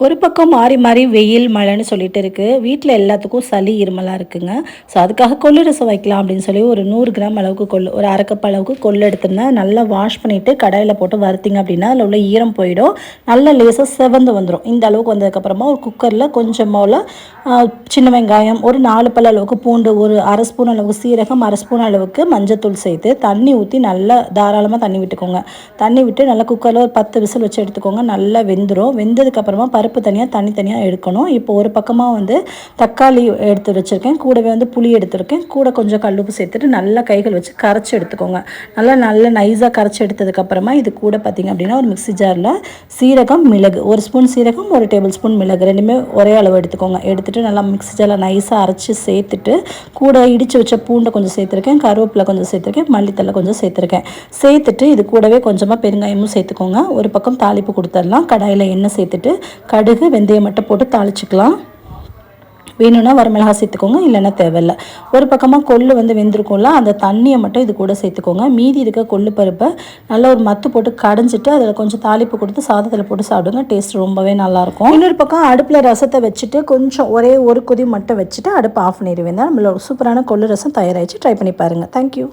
ஒரு பக்கம் மாறி மாறி வெயில் மழைன்னு சொல்லிட்டு இருக்குது. வீட்டில் எல்லாத்துக்கும் சளி இருமலாக இருக்குங்க. ஸோ அதுக்காக கொள்ளு ரசம் வைக்கலாம் அப்படின்னு சொல்லி ஒரு 100 கிராம் அளவுக்கு கொள்ளு, ஒரு அரை கப் அளவுக்கு கொள்ளு எடுத்திருந்தேன். நல்லா வாஷ் பண்ணிவிட்டு கடாயில் போட்டு வறுத்திங்க அப்படின்னா அதில் உள்ள ஈரம் போயிடும். நல்லா லேசாக செவந்து வந்துடும். இந்த அளவுக்கு வந்ததுக்கப்புறமா ஒரு குக்கரில் கொஞ்சமாக சின்ன வெங்காயம், ஒரு 4 பல் அளவுக்கு பூண்டு, ஒரு அரை ஸ்பூன் அளவுக்கு சீரகம், அரை ஸ்பூன் அளவுக்கு மஞ்சத்தூள் சேர்த்து தண்ணி ஊற்றி நல்லா தாராளமாக தண்ணி விட்டுக்கோங்க. தண்ணி விட்டு நல்லா குக்கரில் ஒரு 10 விசில் வச்சு எடுத்துக்கோங்க. நல்லா வெந்துடும். வெந்ததுக்கப்புறமா பருப்பு தனியாக தண்ணி தனியாக எடுக்கணும். இப்போ ஒரு பக்கமாக தக்காளி எடுத்து வச்சுருக்கேன். கூடவே புளி எடுத்துருக்கேன். கூட கொஞ்சம் கல்லுப்பு சேர்த்துட்டு நல்லா கைகள் வச்சு கரைச்சி எடுத்துக்கோங்க. நல்லா நைஸாக கரைச்சி எடுத்ததுக்கப்புறமா இது கூட பார்த்திங்க அப்படின்னா ஒரு மிக்ஸி ஜாரில் சீரகம், மிளகு, ஒரு ஸ்பூன் சீரகம், ஒரு டேபிள் ஸ்பூன் மிளகு, ரெண்டுமே ஒரே அளவு எடுத்துக்கோங்க. எடுத்துகிட்டு நல்லா மிக்ஸி ஜாரில் நைஸாக அரைச்சி சேர்த்துட்டு கூட இடித்து வச்ச பூண்டை கொஞ்சம் சேர்த்துருக்கேன், கருவேப்பிலை கொஞ்சம் சேர்த்துருக்கேன், மல்லித்தலை கொஞ்சம் சேர்த்துருக்கேன். சேர்த்துட்டு இது கூடவே கொஞ்சமாக பெருங்காயமும் சேர்த்துக்கோங்க. ஒரு பக்கம் தாளிப்பு கொடுத்துடலாம். கடாயில் எண்ணெய் சேர்த்துட்டு கடுகு, வெந்தயம் மட்டும் போட்டு தாளிச்சிக்கலாம். வேணும்னா வரமிளகா சேர்த்துக்கோங்க, இல்லைன்னா தேவையில்லை. ஒரு பக்கமாக கொள்ளு வெந்திருக்கும்ல, அந்த தண்ணியை மட்டும் இது கூட சேர்த்துக்கோங்க. மீதி இருக்க கொள்ளு பருப்பை நல்லா ஒரு மத்து போட்டு கடைஞ்சிட்டு அதில் கொஞ்சம் தாளிப்பு கொடுத்து சாதத்தில் போட்டு சாப்பிடுங்க. டேஸ்ட் ரொம்பவே நல்லாயிருக்கும். இன்னொரு பக்கம் அடுப்பில் ரசத்தை வச்சுட்டு கொஞ்சம் ஒரே ஒரு கொதி மட்டும் வச்சுட்டு அடுப்பு ஆஃப் பண்ணிடுவேன். நம்மளோட சூப்பரான கொள்ளு ரசம் தயாராகிடுச்சு. ட்ரை பண்ணி பாருங்கள். தேங்க்யூ.